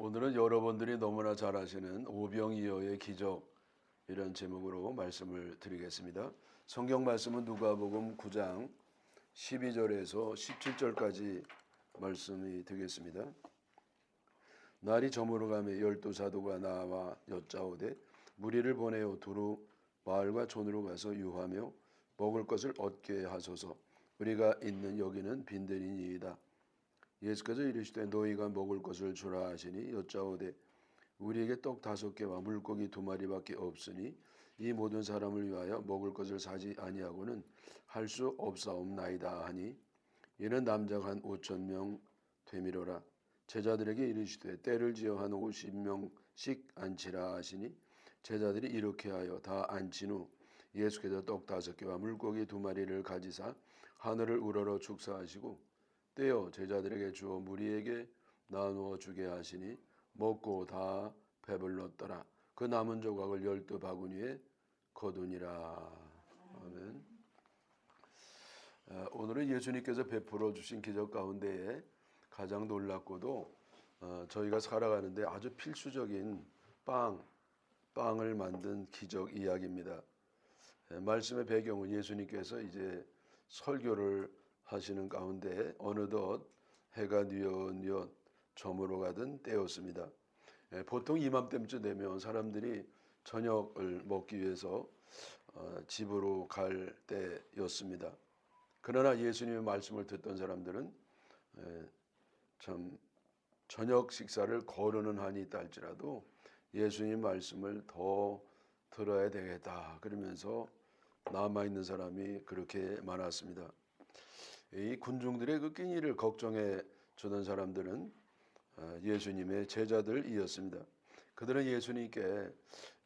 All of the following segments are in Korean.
오늘은 여러분들이 너무나 잘 아시는 오병이어의 기적 이런 제목으로 말씀을 드리겠습니다. 성경 말씀은 누가복음 9장 12절에서 17절까지 말씀이 되겠습니다. 날이 저물어가며 12사도가 나와 여짜오되 무리를 보내어 두루 마을과 촌으로 가서 유하며 먹을 것을 얻게 하소서. 우리가 있는 여기는 빈들이니이다. 예수께서 이르시되 너희가 먹을 것을 주라 하시니 여짜오되 우리에게 떡 5개와 물고기 2마리밖에 없으니 이 모든 사람을 위하여 먹을 것을 사지 아니하고는 할 수 없사옵나이다 하니 이는 남자가 한 5,000명 되미로라. 제자들에게 이르시되 때를 지어 한 50명씩 앉히라 하시니 제자들이 이렇게 하여 다 앉힌 후 예수께서 떡 5개와 물고기 2마리를 가지사 하늘을 우러러 축사하시고 떼어 제자들에게 주어 무리에게 나누어 주게 하시니 먹고 다 배불렀더라. 그 남은 조각을 12바구니에 거두니라. 아멘. 오늘은 예수님께서 베풀어 주신 기적 가운데에 가장 놀랍고도 저희가 살아가는데 아주 필수적인 빵을 만든 기적 이야기입니다. 말씀의 배경은 예수님께서 이제 설교를 하시는 가운데 어느덧 해가 뉘엿뉘엿 저물어 가던 때였습니다. 보통 이맘때쯤 되면 사람들이 저녁을 먹기 위해서 집으로 갈 때였습니다. 그러나 예수님의 말씀을 듣던 사람들은 참 저녁 식사를 거르는 한이 있다 할지라도 예수님 말씀을 더 들어야 되겠다 그러면서 남아있는 사람이 그렇게 많았습니다. 이 군중들의 그 끼니를 걱정해 주던 사람들은 예수님의 제자들이었습니다. 그들은 예수님께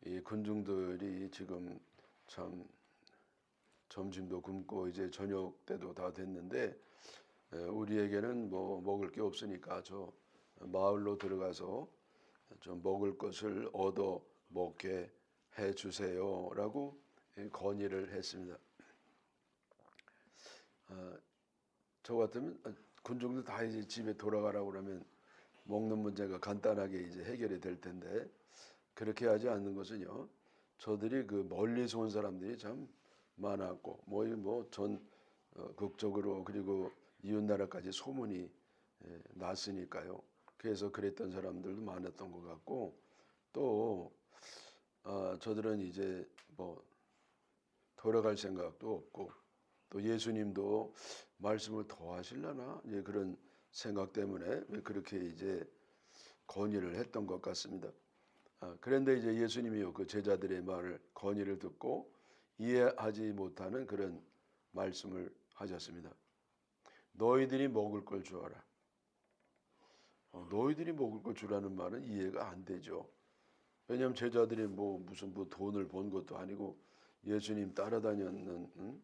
이 군중들이 지금 참 점심도 굶고 이제 저녁 때도 다 됐는데 우리에게는 뭐 먹을 게 없으니까 저 마을로 들어가서 좀 먹을 것을 얻어 먹게 해 주세요라고 건의를 했습니다. 저 같으면 군중들 다 이제 집에 돌아가라고 그러면 먹는 문제가 간단하게 이제 해결이 될 텐데 그렇게 하지 않는 것은요. 저들이 그 멀리서 온 사람들이 참 많았고 뭐전 국적으로 그리고 이웃 나라까지 소문이 났으니까요. 그래서 그랬던 사람들도 많았던 것 같고 또 저들은 이제 뭐 돌아갈 생각도 없고 또 예수님도 말씀을 더 하시려나 이제 그런 생각 때문에 그렇게 이제 건의를 했던 것 같습니다. 그런데 이제 예수님이요 그 제자들의 말을 건의를 듣고 이해하지 못하는 그런 말씀을 하셨습니다. 너희들이 먹을 걸 주어라. 너희들이 먹을 걸 주라는 말은 이해가 안 되죠. 왜냐하면 제자들이 무슨 돈을 번 것도 아니고 예수님 따라다녔는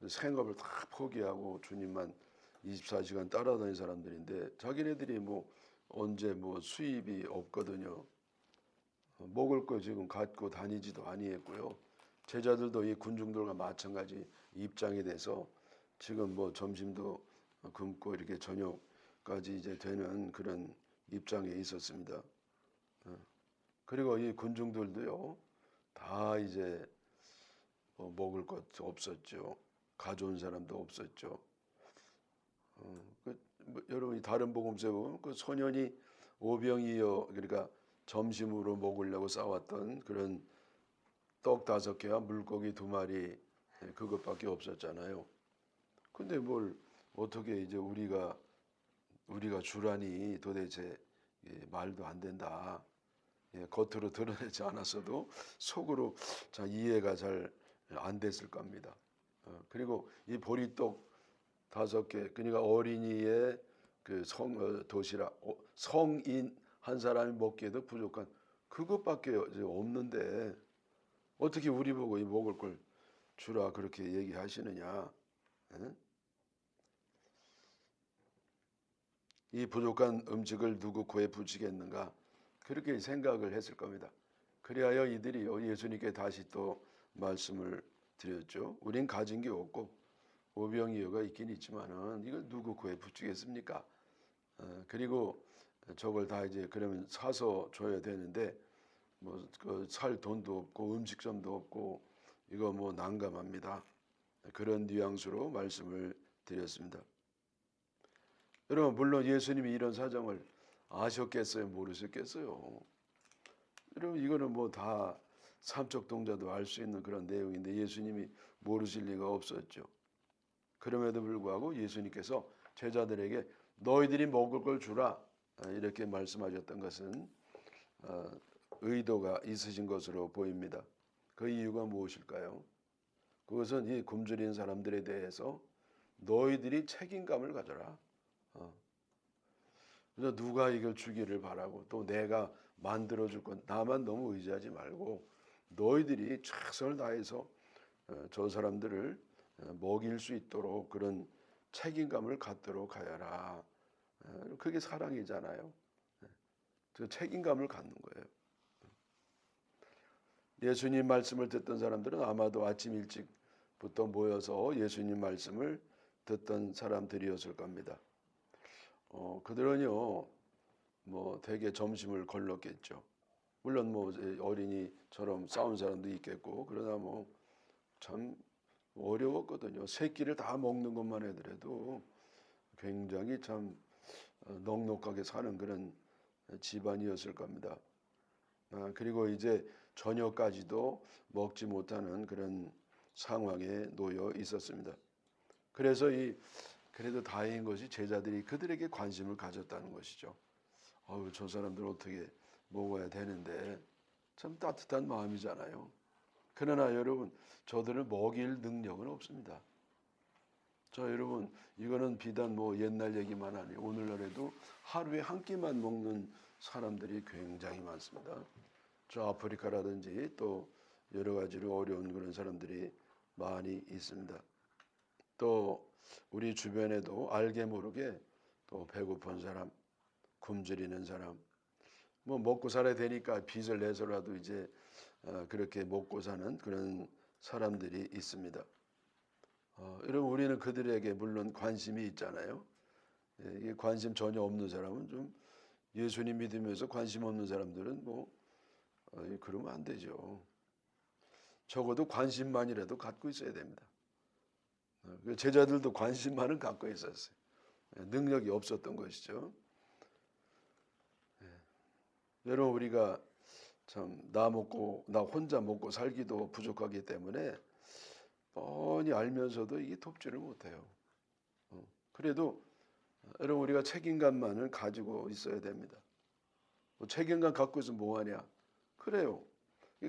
생업을 다 포기하고 주님만 24시간 따라다니는 사람들인데 자기네들이 언제 수입이 없거든요. 먹을 거 지금 갖고 다니지도 아니했고요. 제자들도 이 군중들과 마찬가지 입장이 돼서 지금 점심도 굶고 이렇게 저녁까지 이제 되는 그런 입장에 있었습니다. 그리고 이 군중들도요 다 이제 먹을 것도 없었죠. 가져온 사람도 없었죠. 여러분이 다른 복음서에 보면 그 소년이 오병이어 그러니까 점심으로 먹으려고 싸왔던 그런 떡 5개와 물고기 2마리 그것밖에 없었잖아요. 근데 뭘 어떻게 이제 우리가 주라니 도대체 말도 안 된다. 겉으로 드러내지 않았어도 속으로 이해가 잘 안 됐을 겁니다. 그리고 이 보리떡 5개 그러니까 어린이의 그 도시락 성인 한 사람이 먹기에도 부족한 그것밖에 없는데 어떻게 우리 보고 이 먹을 걸 주라 그렇게 얘기하시느냐. 이 부족한 음식을 누구 코에 붙이겠는가 그렇게 생각을 했을 겁니다. 그리하여 이들이 예수님께 다시 또 말씀을 드렸죠. 우린 가진 게 없고 오병이어가 있긴 있지만은 이걸 누구 코에 붙이겠습니까? 그리고 저걸 다 이제 그러면 사서 줘야 되는데 뭐 그 살 돈도 없고 음식점도 없고 이거 뭐 난감합니다. 그런 뉘앙스로 말씀을 드렸습니다. 여러분 물론 예수님이 이런 사정을 아셨겠어요? 모르셨겠어요? 여러분 이거는 뭐 다 삼척 동자도 알 수 있는 그런 내용인데 예수님이 모르실 리가 없었죠. 그럼에도 불구하고 예수님께서 제자들에게 너희들이 먹을 걸 주라 이렇게 말씀하셨던 것은 의도가 있으신 것으로 보입니다. 그 이유가 무엇일까요? 그것은 이 굶주린 사람들에 대해서 너희들이 책임감을 가져라. 그래서 누가 이걸 주기를 바라고 또 내가 만들어줄 건 나만 너무 의지하지 말고 너희들이 최선을 다해서 저 사람들을 먹일 수 있도록 그런 책임감을 갖도록 하여라. 그게 사랑이잖아요. 그 책임감을 갖는 거예요. 예수님 말씀을 듣던 사람들은 아마도 아침 일찍부터 모여서 예수님 말씀을 듣던 사람들이었을 겁니다. 그들은요, 뭐 되게 점심을 걸렀겠죠. 물론 뭐 어린이처럼 싸운 사람도 있겠고, 그러나 뭐 참 어려웠거든요. 세 끼를 다 먹는 것만 해더라도 굉장히 참 넉넉하게 사는 그런 집안이었을 겁니다. 그리고 이제 저녁까지도 먹지 못하는 그런 상황에 놓여 있었습니다. 그래서 그래도 다행인 것이 제자들이 그들에게 관심을 가졌다는 것이죠. 저 사람들 어떻게 먹어야 되는데 참 따뜻한 마음이잖아요. 그러나 여러분 저들을 먹일 능력은 없습니다. 여러분 이거는 비단 뭐 옛날 얘기만 아니에요. 오늘날에도 하루에 한 끼만 먹는 사람들이 굉장히 많습니다. 저 아프리카라든지 또 여러 가지로 어려운 그런 사람들이 많이 있습니다. 또 우리 주변에도 알게 모르게 또 배고픈 사람, 굶주리는 사람, 뭐 먹고 살아야 되니까 빚을 내서라도 이제 그렇게 먹고 사는 그런 사람들이 있습니다. 여러분 우리는 그들에게 물론 관심이 있잖아요. 이 관심 전혀 없는 사람은 좀 예수님 믿으면서 관심 없는 사람들은 뭐 그러면 안 되죠. 적어도 관심만이라도 갖고 있어야 됩니다. 제자들도 관심만은 갖고 있었어요. 능력이 없었던 것이죠. 여러분 우리가 참 나 혼자 먹고 살기도 부족하기 때문에 뻔히 알면서도 이게 돕지를 못해요. 그래도 여러분 우리가 책임감만을 가지고 있어야 됩니다. 책임감 갖고 있으면 뭐하냐? 그래요.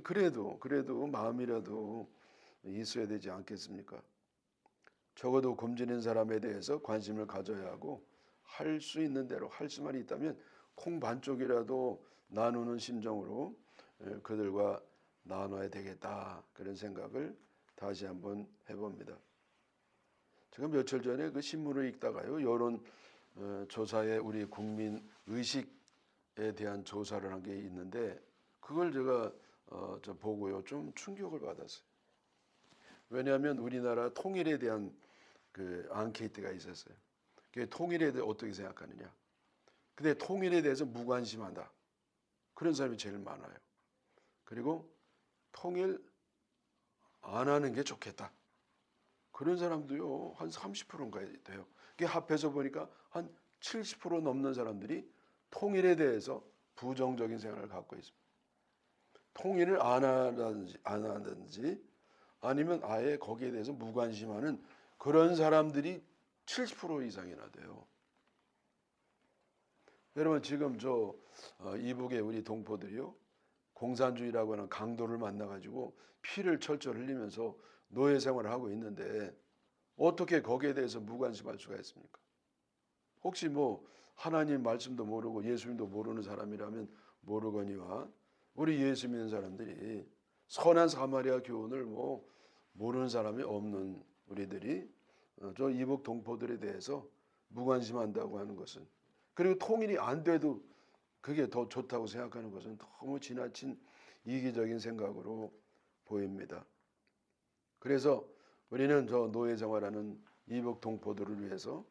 그래도 마음이라도 있어야 되지 않겠습니까? 적어도 굶주린 사람에 대해서 관심을 가져야 하고 할 수 있는 대로 할 수만 있다면 콩 반쪽이라도 나누는 심정으로 그들과 나눠야 되겠다 그런 생각을 다시 한번 해봅니다. 제가 며칠 전에 그 신문을 읽다가요 여론 조사에 우리 국민 의식에 대한 조사를 한 게 있는데 그걸 제가 보고요 좀 충격을 받았어요. 왜냐하면 우리나라 통일에 대한 그 앙케이트가 있었어요. 그 통일에 대해 어떻게 생각하느냐. 근데 통일에 대해서 무관심하다. 그런 사람이 제일 많아요. 그리고 통일 안 하는 게 좋겠다. 그런 사람도요 한 30%인가 돼요. 그게 합해서 보니까 한 70% 넘는 사람들이 통일에 대해서 부정적인 생각을 갖고 있습니다. 통일을 안 하든지 아니면 아예 거기에 대해서 무관심하는 그런 사람들이 70% 이상이나 돼요. 여러분 지금 이북의 우리 동포들이요 공산주의라고 하는 강도를 만나가지고 피를 철철 흘리면서 노예 생활을 하고 있는데 어떻게 거기에 대해서 무관심할 수가 있습니까? 혹시 뭐 하나님 말씀도 모르고 예수님도 모르는 사람이라면 모르거니와 우리 예수 믿는 사람들이 선한 사마리아 교훈을 뭐 모르는 사람이 없는 우리들이 저 이북 동포들에 대해서 무관심한다고 하는 것은 그리고 통일이 안 돼도 그게 더 좋다고 생각하는 것은 너무 지나친 이기적인 생각으로 보입니다. 그래서 우리는 저 노예 생활하는 이북 동포들을 위해서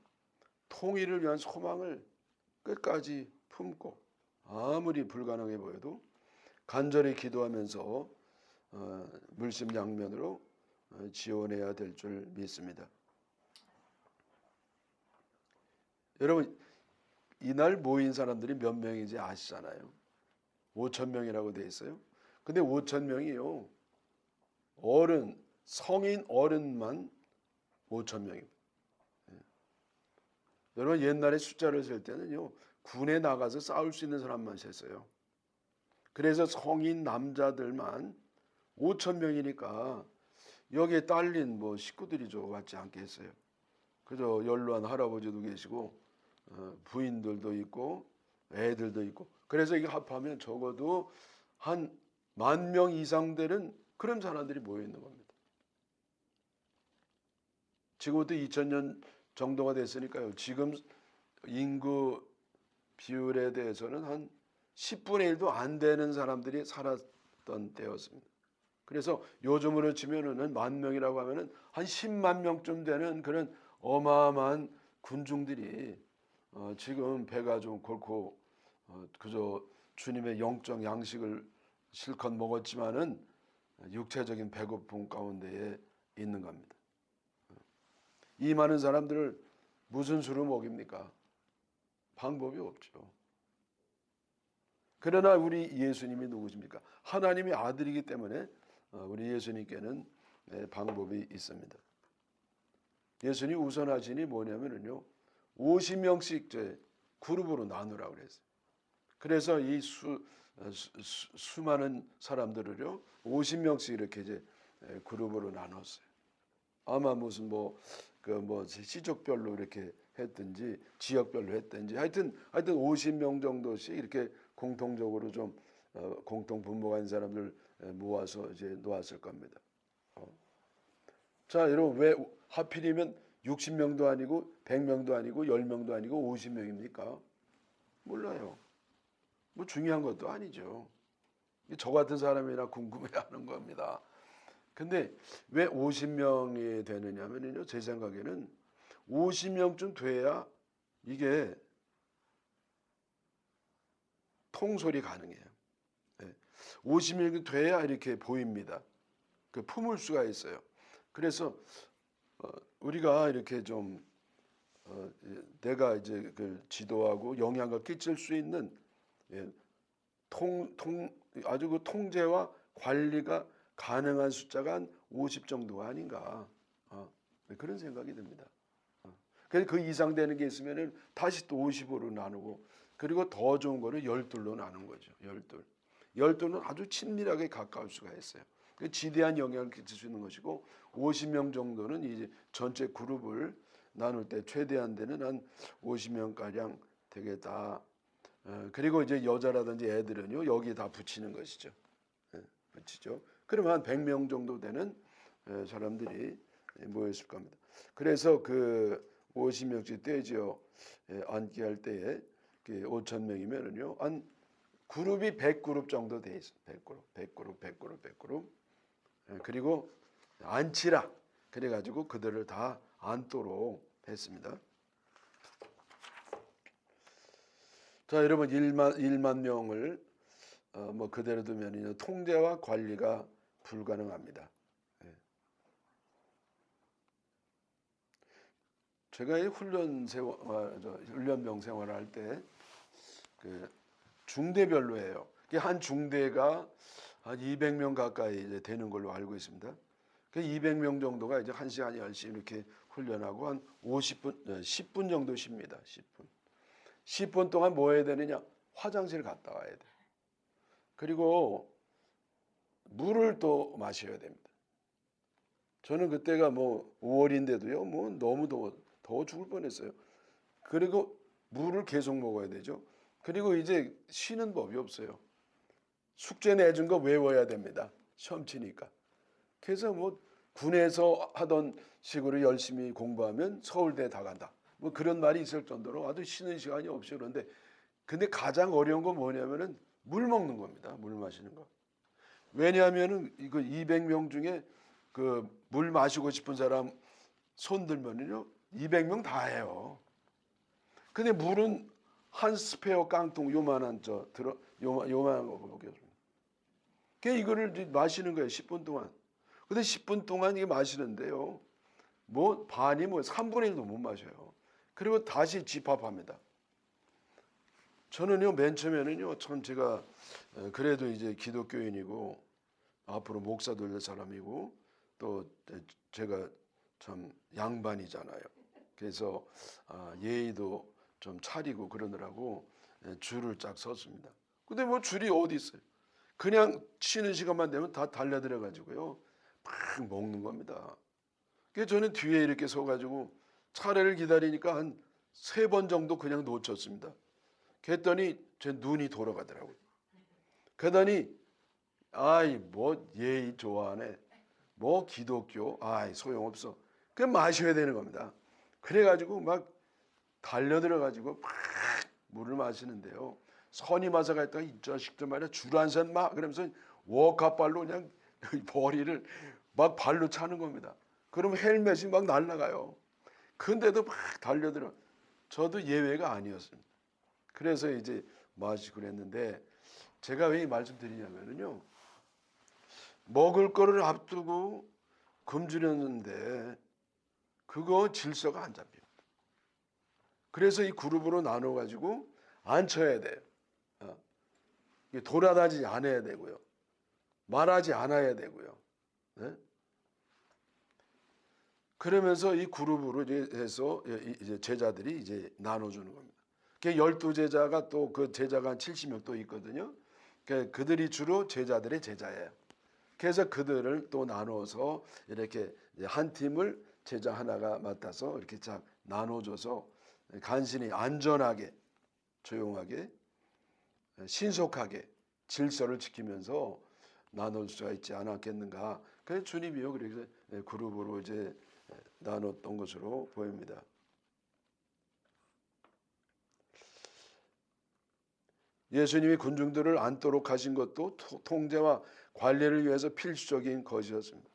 통일을 위한 소망을 끝까지 품고 아무리 불가능해 보여도 간절히 기도하면서 물심양면으로 지원해야 될 줄 믿습니다. 여러분, 이날 모인 사람들이 몇 명인지 아시잖아요. 5천 명이라고 돼 있어요. 근데 5천 명이요. 성인 어른만 5천 명입니다. 여러분, 옛날에 숫자를 셀 때는요, 군에 나가서 싸울 수 있는 사람만 셌어요. 그래서 성인 남자들만 5천 명이니까 여기에 딸린 식구들이 좀 같지 않겠어요. 그저 연로한 할아버지도 계시고 부인들도 있고 애들도 있고, 그래서 이게 합하면 적어도 한 10,000명 이상 되는 그런 사람들이 모여 있는 겁니다. 지금부터 2000년 정도가 됐으니까요. 지금 인구 비율에 대해서는 한 10분의 1도 안 되는 사람들이 살았던 때였습니다. 그래서 요즘으로 치면은 10,000명이라고 하면은 한 10만 명쯤 되는 그런 어마어마한 군중들이 지금 배가 좀 골고 그저 주님의 영적 양식을 실컷 먹었지만은 육체적인 배고픔 가운데에 있는 겁니다. 이 많은 사람들을 무슨 수로 먹입니까? 방법이 없죠. 그러나 우리 예수님이 누구십니까? 하나님의 아들이기 때문에 우리 예수님께는 방법이 있습니다. 예수님 우선하시니 뭐냐면요, 50명씩 그룹으로 나누라고 그랬어요. 그래서 이 수많은 사람들을요 50명씩 이렇게 그룹으로 나눴어요. 아마 무슨 시족별로 이렇게 했든지 지역별로 했든지 하여튼 50명 정도씩 이렇게 공통적으로 좀 공통 분모가 있는 사람들 모아서 놓았을 겁니다. 자, 여러분, 왜 하필이면 60명도 아니고 100명도 아니고 10명도 아니고 50명입니까? 몰라요. 중요한 것도 아니죠. 저 같은 사람이나 궁금해하는 겁니다. 근데 왜 50명이 되느냐면요, 제 생각에는 50명쯤 돼야 이게 통솔이 가능해요. 50명이 돼야 이렇게 보입니다. 품을 수가 있어요. 그래서 우리가 이렇게 좀 내가 지도하고 영향을 끼칠 수 있는 아주 그 통제와 관리가 가능한 숫자가 한 50 정도가 아닌가, 그런 생각이 듭니다. 그래서 그 이상 되는 게 있으면은 다시 또 50으로 나누고, 그리고 더 좋은 거는 12로 나눈 거죠. 12. 12는 아주 친밀하게 가까울 수가 있어요. 지대한 영향을 끼칠 수 있는 것이고, 50명 정도는 이제 전체 그룹을 나눌 때 최대한 되는 한 50명 가량 되겠다. 그리고 이제 여자라든지 애들은요 여기 다 붙이는 것이죠. 붙이죠. 그러면 한 100명 정도 되는 사람들이 모였을 겁니다. 그래서 그 50명씩 떼지어 앉게 할 때에 5,000명이면은요 한 그룹이 100그룹 정도 돼 있어요. 100그룹. 그리고 앉히라. 그래가지고 그들을 다 앉도록 했습니다. 자, 여러분, 1만 명을 그대로 두면 통제와 관리가 불가능합니다. 제가 이 훈련병 생활할 때 중대별로 해요. 한 중대가 한 200명 가까이 이제 되는 걸로 알고 있습니다. 200명 정도가 이제 1시간 열심히 이렇게 훈련하고 한 10분 정도 쉽니다. 10분 동안 뭐 해야 되느냐? 화장실 갔다 와야 돼. 그리고 물을 또 마셔야 됩니다. 저는 그때가 5월인데도요, 너무 더워 죽을 뻔했어요. 그리고 물을 계속 먹어야 되죠. 그리고 이제 쉬는 법이 없어요. 숙제 내준 거 외워야 됩니다. 시험 치니까. 그래서 군에서 하던 식으로 열심히 공부하면 서울대 다 간다. 그런 말이 있을 정도로 아주 쉬는 시간이 없이 그런데, 근데 가장 어려운 건 뭐냐면은 물 먹는 겁니다. 물 마시는 거. 왜냐하면은 이거 200명 중에 물 마시고 싶은 사람 손 들면은요 200명 다 해요. 근데 물은 한 스페어 깡통 요만한 요만한 거 보겠습니다. 이거를 이제 마시는 거예요. 10분 동안. 근데 10분 동안 이게 마시는데요. 뭐 반이 뭐 3분의 1도 못 마셔요. 그리고 다시 집합합니다. 저는요 맨 처음에는요 참 제가 그래도 이제 기독교인이고 앞으로 목사도 될 사람이고 또 제가 참 양반이잖아요. 그래서 예의도 좀 차리고 그러느라고 줄을 쫙 섰습니다. 근데 뭐 줄이 어디 있어요? 그냥 쉬는 시간만 되면 다 달려들어 가지고요 막 먹는 겁니다. 그래서 저는 뒤에 이렇게 서가지고 차례를 기다리니까 한 3번 정도 그냥 놓쳤습니다. 그랬더니 제 눈이 돌아가더라고요. 그러더니 아이 뭐 예의 좋아하네, 뭐 기독교, 아이 소용없어. 그냥 마셔야 되는 겁니다. 그래가지고 막 달려들어가지고 막 물을 마시는데요. 선임하사가 있다가 이 자식들 말이야 줄 한 선 막 그러면서 워카발로 그냥 머리를 막 발로 차는 겁니다. 그러면 헬멧이 막 날아가요. 근데도 막 달려들어. 저도 예외가 아니었습니다. 그래서 이제 마시고 그랬는데 제가 왜 이 말씀드리냐면요. 먹을 거를 앞두고 굶주렸는데 그거 질서가 안 잡힙니다. 그래서 이 그룹으로 나눠 가지고 앉혀야 돼요. 돌아다니지 않아야 되고요. 말하지 않아야 되고요. 네? 그러면서 이 그룹으로 해서 이제 제자들이 이제 나눠주는 겁니다. 12제자가 또 그 제자가 한 70명 또 있거든요. 그들이 주로 제자들의 제자예요. 그래서 그들을 또 나눠서 이렇게 한 팀을 제자 하나가 맡아서 이렇게 쫙 나눠줘서 간신히 안전하게 조용하게 신속하게 질서를 지키면서 나눌 수가 있지 않았겠는가. 그래서 주님이요 그래서 그룹으로 이제 나눴던 것으로 보입니다. 예수님이 군중들을 앉도록 하신 것도 통제와 관리를 위해서 필수적인 것이었습니다.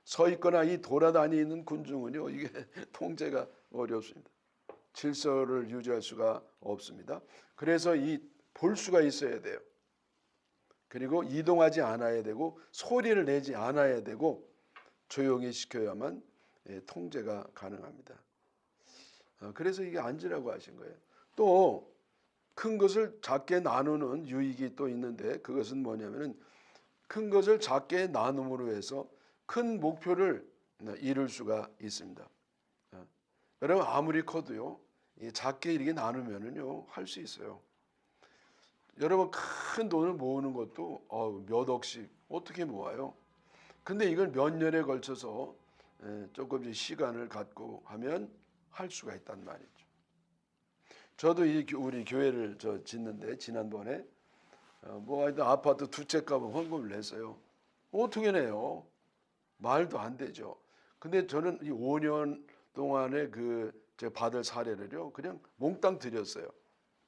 서 있거나 이 돌아다니는 군중은요 이게 통제가 어렵습니다. 질서를 유지할 수가 없습니다. 그래서 이 볼 수가 있어야 돼요. 그리고 이동하지 않아야 되고 소리를 내지 않아야 되고 조용히 시켜야만 통제가 가능합니다. 그래서 이게 앉으라고 하신 거예요. 또 큰 것을 작게 나누는 유익이 또 있는데 그것은 뭐냐면은 큰 것을 작게 나눔으로 해서 큰 목표를 이룰 수가 있습니다. 여러분 아무리 커도요 작게 이렇게 나누면은요 할 수 있어요. 여러분 큰 돈을 모으는 것도 몇 억씩 어떻게 모아요? 근데 이걸 몇 년에 걸쳐서 조금씩 시간을 갖고 하면 할 수가 있단 말이죠. 저도 우리 교회를 짓는데 지난번에 뭐 하여튼 아파트 2채 값은 헌금을 냈어요. 어떻게 내요? 말도 안 되죠. 근데 저는 이 5년 동안에 제가 받을 사례를요 그냥 몽땅 드렸어요.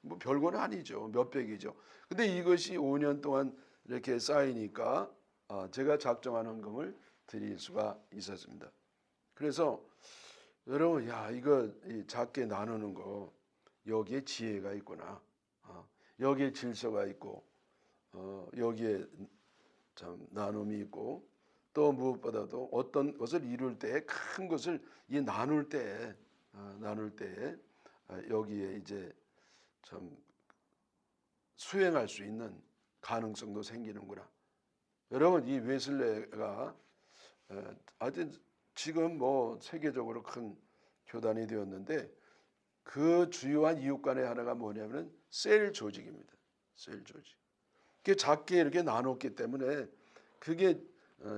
뭐 별거는 아니죠. 몇백이죠. 근데 이것이 5년 동안 이렇게 쌓이니까 제가 작정한 헌금을 드릴 수가 있었습니다. 그래서 여러분 이거 작게 나누는 거 여기에 지혜가 있구나. 여기에 질서가 있고 여기에 참 나눔이 있고 또 무엇보다도 어떤 것을 이룰 때 큰 것을 나눌 때 여기에 이제 참 수행할 수 있는 가능성도 생기는구나. 여러분 이 웨슬레가 하여튼 지금 뭐 세계적으로 큰 교단이 되었는데 그 주요한 이유 간의 하나가 뭐냐면 셀 조직입니다. 셀 조직. 그게 작게 이렇게 나눴기 때문에 그게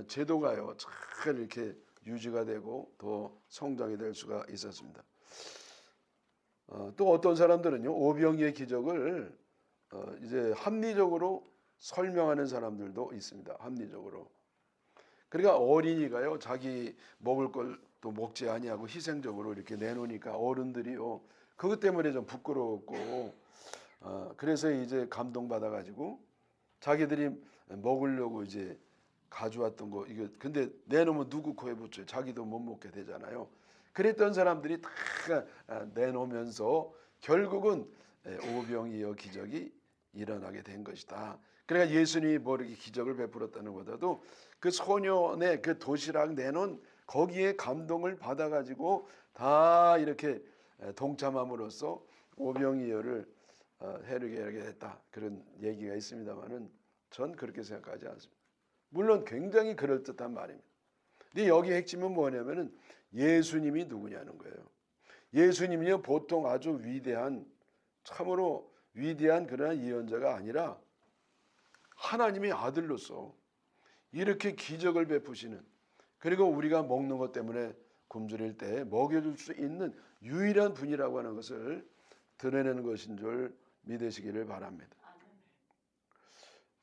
제도가요 잘 이렇게 유지가 되고 더 성장이 될 수가 있었습니다. 또 어떤 사람들은요 오병이의 기적을 이제 합리적으로 설명하는 사람들도 있습니다. 합리적으로. 그러니까 어린이가요 자기 먹을 걸 또 먹지 아니하고 희생적으로 이렇게 내놓으니까 어른들이요 그것 때문에 좀 부끄러웠고 그래서 이제 감동받아 가지고 자기들이 먹으려고 이제 가져왔던 거 이거 근데 내놓으면 누구 코에 붙여요. 자기도 못 먹게 되잖아요. 그랬던 사람들이 다 내놓으면서 결국은 오병이어 기적이 일어나게 된 것이다. 그러니까 예수님이 뭐 이렇게 기적을 베풀었다는 것보다도 그 소년의 그 도시락 내놓은 거기에 감동을 받아가지고 다 이렇게 동참함으로써 오병이어를 해르게 하게 됐다. 그런 얘기가 있습니다만은 전 그렇게 생각하지 않습니다. 물론 굉장히 그럴듯한 말입니다. 근데 여기 핵심은 뭐냐면은 예수님이 누구냐는 거예요. 예수님이요 보통 아주 위대한 참으로 위대한 그러한 예언자가 아니라 하나님의 아들로서 이렇게 기적을 베푸시는, 그리고 우리가 먹는 것 때문에 굶주릴 때 먹여줄 수 있는 유일한 분이라고 하는 것을 드러내는 것인 줄 믿으시기를 바랍니다.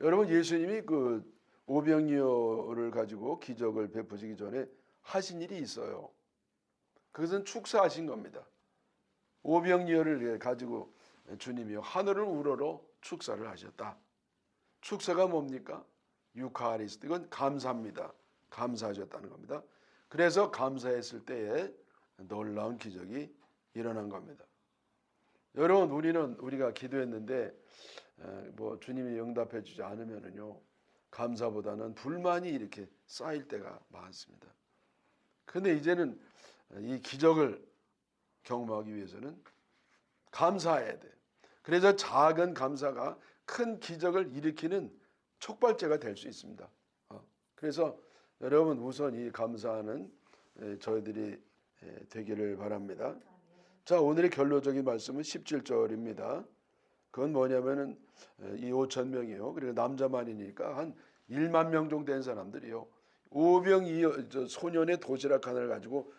여러분, 예수님이 그 오병이어를 가지고 기적을 베푸시기 전에 하신 일이 있어요. 그것은 축사하신 겁니다. 오병이어를 가지고 주님이 하늘을 우러러 축사를 하셨다. 축사가 뭡니까? 유카리스트, 이건 감사입니다. 감사하셨다는 겁니다. 그래서 감사했을 때에 놀라운 기적이 일어난 겁니다. 여러분, 우리가 기도했는데 뭐 주님이 응답해 주지 않으면은요 감사보다는 불만이 이렇게 쌓일 때가 많습니다. 근데 이제는 이 기적을 경험하기 위해서는 감사해야 돼. 그래서 작은 감사가 큰 기적을 일으키는 촉발제가 될 수 있습니다. 그래서 여러분 우선 이 감사하는 저희들이 되기를 바랍니다. 자, 오늘의 결론적인 말씀은 17절입니다. 그건 뭐냐면은 이 5천 명이요. 그리고 남자만이니까 한 1만 명 정도 된 사람들이요. 오병이어 소년의 도시락 하나를 가지고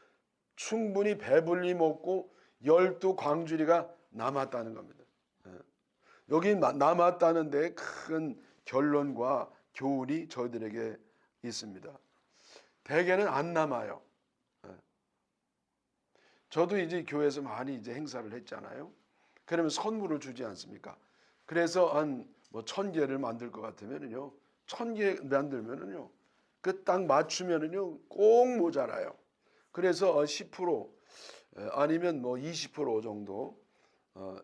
충분히 배불리 먹고 12광주리가 남았다는 겁니다. 여기 남았다는 데 큰 결론과 교훈이 저희들에게 있습니다. 대개는 안 남아요. 저도 이제 교회에서 많이 이제 행사를 했잖아요. 그러면 선물을 주지 않습니까? 그래서 한 뭐 1,000개를 만들 것 같으면은요, 1,000개 만들면은요, 그 딱 맞추면은요, 꼭 모자라요. 그래서 10% 아니면 뭐 20% 정도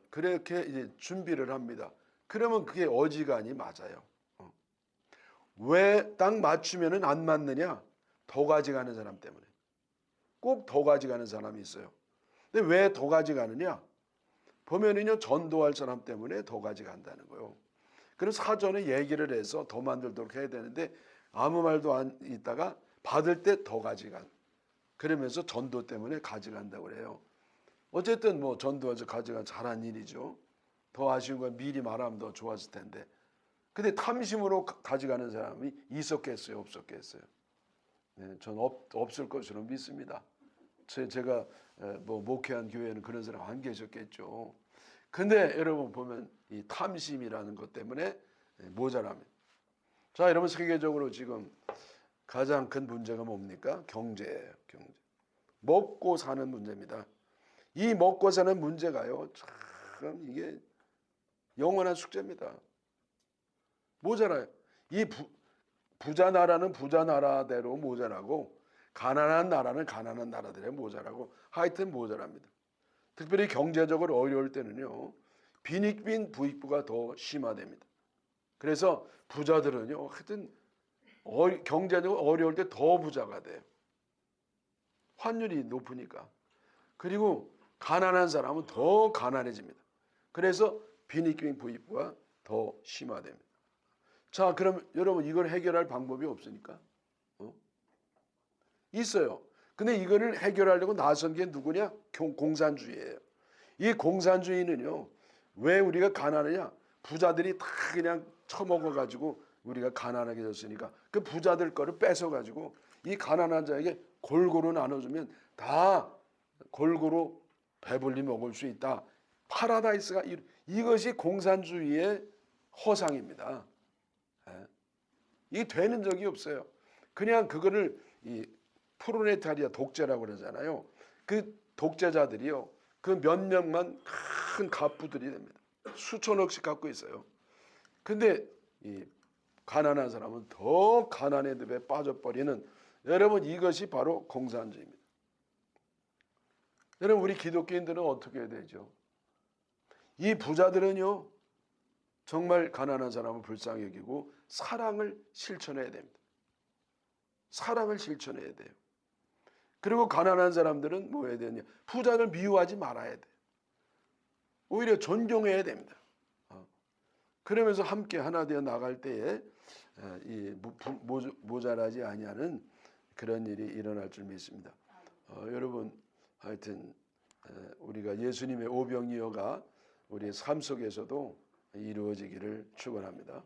그렇게 이제 준비를 합니다. 그러면 그게 어지간히 맞아요. 왜 딱 맞추면은 안 맞느냐? 더 가져가는 사람 때문에. 꼭 더 가져가는 사람이 있어요. 근데 왜 더 가져가느냐? 보면은요 전도할 사람 때문에 더 가져간다는 거예요. 그래서 사전에 얘기를 해서 더 만들도록 해야 되는데 아무 말도 안 있다가 받을 때 더 가져간. 그러면서 전도 때문에 가져간다고 그래요. 어쨌든 뭐 전도해서 가져간 잘한 일이죠. 더 아쉬운 건 미리 말하면 더 좋았을 텐데. 근데 탐심으로 가져가는 사람이 있었겠어요, 없었겠어요? 네, 전 없을 것으로 믿습니다. 제가 뭐 목회한 교회는 그런 사람 안 계셨겠죠. 근데 여러분 보면 이 탐심이라는 것 때문에 모자랍니다. 자, 여러분 세계적으로 지금 가장 큰 문제가 뭡니까? 경제예요, 경제. 먹고 사는 문제입니다. 이 먹고 사는 문제가요, 참 이게 영원한 숙제입니다. 모자라요. 이 부자 나라는 부자 나라대로 모자라고 가난한 나라는 가난한 나라대로 모자라고 하여튼 모자랍니다. 특별히 경제적으로 어려울 때는요. 빈익빈 부익부가 더 심화됩니다. 그래서 부자들은요. 하여튼 경제적으로 어려울 때 더 부자가 돼요. 환율이 높으니까. 그리고 가난한 사람은 더 가난해집니다. 그래서 빈익빈 부익부가 더 심화됩니다. 자, 그럼 여러분 이걸 해결할 방법이 없으니까? 있어요. 근데 이거를 해결하려고 나선 게 누구냐? 공산주의예요. 이 공산주의는요. 왜 우리가 가난하냐? 부자들이 다 그냥 처먹어 가지고 우리가 가난하게 됐으니까 그 부자들 거를 뺏어 가지고 이 가난한 자에게 골고루 나눠주면 다 골고루 배불리 먹을 수 있다. 파라다이스가 이것이 공산주의의 허상입니다. 이게 되는 적이 없어요. 그냥 그거를 이 프로레타리아 독재라고 그러잖아요. 그 독재자들이요. 그 몇 명만 큰 갑부들이 됩니다. 수천억씩 갖고 있어요. 근데 이 가난한 사람은 더 가난의 늪에 빠져버리는, 여러분 이것이 바로 공산주의입니다. 여러분 우리 기독교인들은 어떻게 해야 되죠? 이 부자들은요 정말 가난한 사람을 불쌍히 여기고 사랑을 실천해야 됩니다. 사랑을 실천해야 돼요. 그리고 가난한 사람들은 뭐 해야 되냐? 부자를 미워하지 말아야 돼. 오히려 존경해야 됩니다. 그러면서 함께 하나 되어 나갈 때에 이 모자라지 아니하는 그런 일이 일어날 줄 믿습니다. 여러분 하여튼 우리가 예수님의 오병이어가 우리의 삶 속에서도 이루어지기를 축원합니다.